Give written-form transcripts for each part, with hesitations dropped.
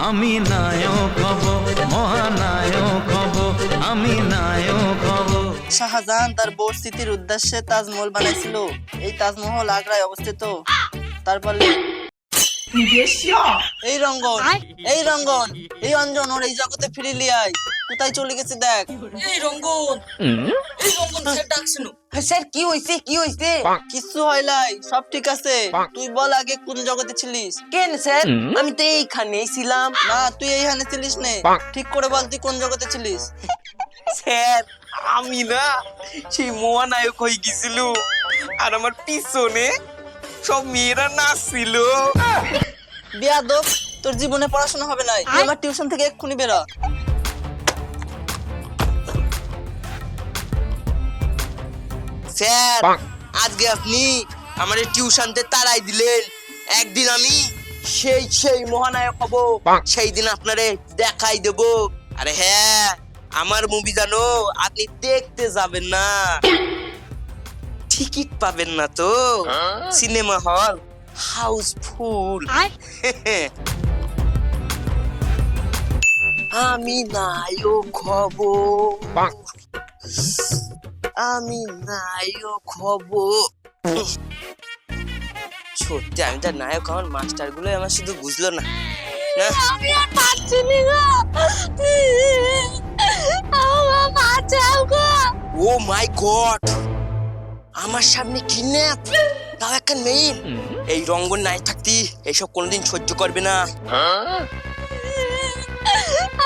আমি নায়ক হব, মহানায়ক হব, আমি নায়ক হব। শাহজাহান তার বউর স্মৃতির উদ্দেশ্যে তাজমহল বানাইছিল। এই তাজমহল আগ্রায় অবস্থিত। তারপরে এই রঙ্গন, এই রঙ্গন, এই অঞ্জন, ওর এই জগতে ফিরে লিয়াই। কোথায় চলে গেছে দেখ। এই রঙ্গন, এই রঙ্গন স্যার ডাকছিল। স্যার কি হইছে, কি হইছে? কিছু হয় নাই, সব ঠিক আছে। তুই বল আগে কোন জগতে ছিলিস? কেন স্যার, আমি তো এইখানেই ছিলাম। না, তুই এইখানে ছিলিস নে। ঠিক করে বল তুই কোন জগতে ছিলিস? স্যার আমি না সেই মহানায়ক হয়ে গেছিল, আর আমার পিছনে সব মেয়েরা নাচছিল। বেয়াদব, তোর জীবনে পড়াশোনা হবে না। তুই আমার টিউশন থেকে এক্ষুনি বেরো। স্যার আজকে আপনি আমার টিউশনতে তাড়াই দিলেন। একদিন আমি সেই সেই মহানায়ক হব, সেই দিন আপনারে দেখাই দেব। আরে হ্যাঁ, আমার মুভি জানো আপনি দেখতে যাবেন না, টিকিট পাবেন না তো। Cinema hall Housefull. আমি নায়ক হব, আমি নায়ক হব। সত্যি আমি তার নায়ক, আমার মাস্টার গুলো আমার শুধু বুঝলো না। আমি আর পারছি না গো, আমার বাঁচাও গো। ও মাই গড, আমার সামনে কিডন্যাপ, তাও একটা মেয়ে। এই রঙ্গন নাই থাকতি এইসব কোনোদিন সহ্য করবে না।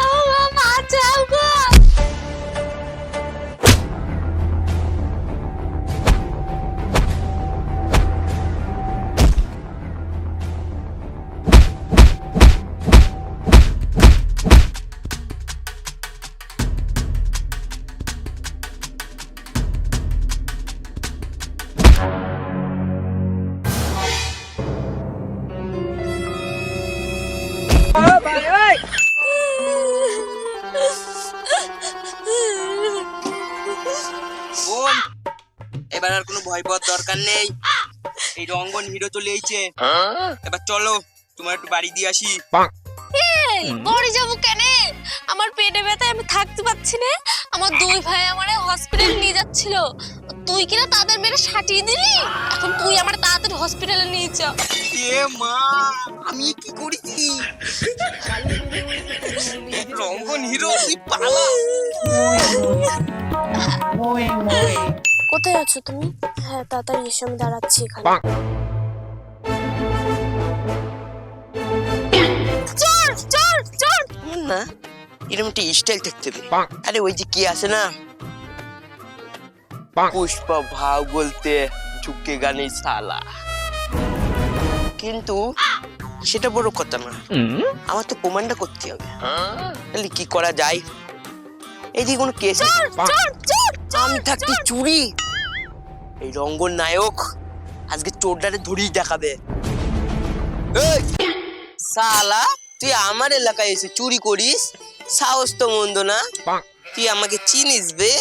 আমার বাঁচাও গো। বোন, এবার আর কোনো ভয় পাওয়ার দরকার নেই। এই রঙ্গন হিরো চলে এসেছে। এবার চলো তোমার একটু বাড়ি দিয়ে আসি। এই বাড়ি যাবো কেন? আমার পেটে ব্যথা, আমি থাকতে পারছি না। আমার দুই ভাই আমারে হসপিটালে নিয়ে যাচ্ছিল, তুই কিনা তাদের মেরে সাটিয়ে দিলি। এখন তুই আমার তাড়াতাড়ি হসপিটালে নিয়ে যা। এ মা, আমি কি করেছি? রঙ্গন হিরো, তুই পালা। কোথায় আছো তুমি? হ্যাঁ তাড়াতাড়ি এসে, আমি দাঁড়াচ্ছি এখানে। চল চল চল না, এরকম একটা স্টাইল থাকতে হবে। আরে ওই যে কি আছে না, পুষ্পা ভাও বলতে ঝুঁকে গানে সালা। কিন্তু সেটা বড় কথা না, আমার তো প্রমাণটা করতে হবে। তাহলে কি করা যায়? এইদিকে কোনো কেস, আমি থাকতে চুরি। এই রঙ্গন নায়ক আজকে চোরটারে ধরেই দেখাবে। এই সালা, তুই আমার এলাকায় এসে চুরি করিস, সাহস তো মন্দ না। তুই আমাকে চিনিস বে?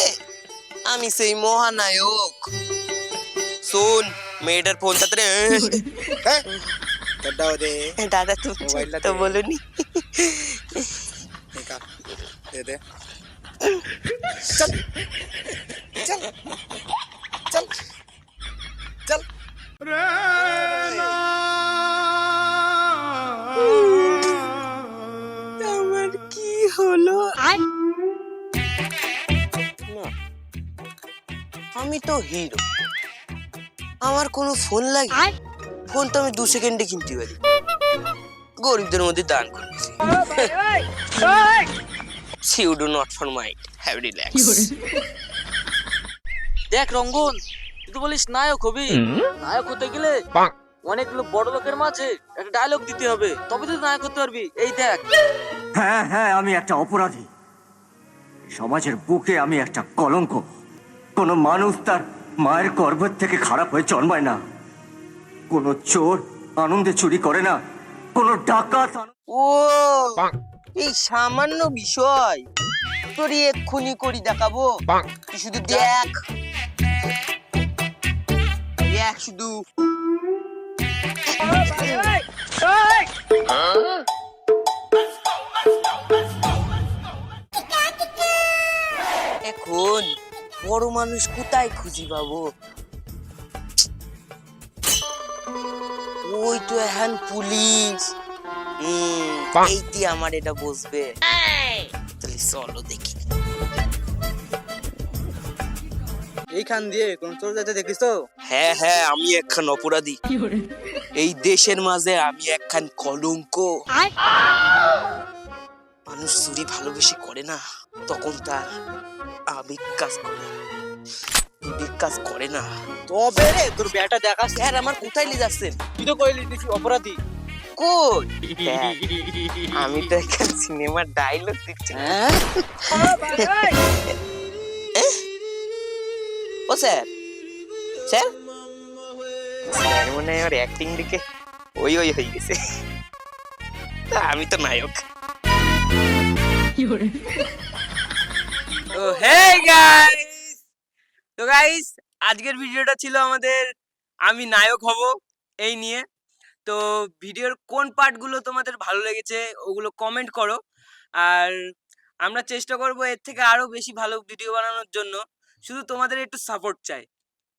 আমি সেই মহানায়ক। শোন, মেয়েটার ফোন তাড়াতাড়ি। দাদা তুমি তো বলুনি। আমার কি হলো? না, আমি তো হিরো, আমার কোনো ফোন লাগে? ফোন তো আমি 2 সেকেন্ডে কিনতে পারি, গরিবদের মধ্যে দান করি। You do not for mind, have relax. দেখ রঙ্গন, তুই তো বলিস নায়ক হবি। নায়ক হতে গেলে অনেকগুলো বড় লোকের মাঝে একটা ডায়লগ দিতে হবে, তবে তুই নায়ক হতে পারবি। এই দেখ। হ্যাঁ হ্যাঁ, আমি একটা অপরাধী, সমাজের বুকে আমি একটা কলঙ্ক। কোনো মানুষ তার মায়ের গর্ভের থেকে খারাপ হয়ে জন্মায় না, কোনো চোর আনন্দে চুরি করে না, কোনো ডাকাত। ও এই সামান্য বিষয় তোর এক্ষুনি করি দেখাবো। তুই শুধু দেখ, দেখ শুধু। এখন বড় মানুষ কোথায় খুঁজি পাবো? ওই তো এখন পুলিশ। এইটি আমার এটা বসবে। তাহলে চলো দেখি। এইখান দিয়ে কোন চোর যাইতে দেখিস তো? হ্যাঁ হ্যাঁ, আমি একখান অপরাধী। এই দেশের মাঝে আমি একখান কলঙ্ক। মানুষ চুরি ভালোবেসে করে না, তখন তার আবেগ কাজ করে, বিবেক কাজ করে না। তবে রে তোর ব্যাটা দেখাস। স্যার আমার কোথায় নিয়ে যাচ্ছেন? তুই তো কইলি তুই অপরাধী। কই? আমি তো একটা সিনেমার ডায়লগ দিচ্ছি। ও স্যার, স্যার স্যার মনে হয় আমার অ্যাক্টিং দেখে ওই ওই হয়ে গেছে। তা আমি তো নায়ক। তো হে গাইস, তো গাইস আজকের ভিডিওটা ছিল আমাদের আমি নায়ক হব এই নিয়ে। তো ভিডিওর কোন পার্টগুলো তোমাদের ভালো লেগেছে ওগুলো কমেন্ট করো, আর আমরা চেষ্টা করব এর থেকে আরো বেশি ভালো ভিডিও বানানোর জন্য। শুধু তোমাদের একটু সাপোর্ট চাই,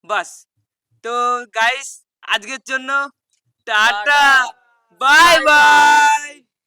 বাস। তো গাইস আজকের জন্য টাটা, বাই বাই।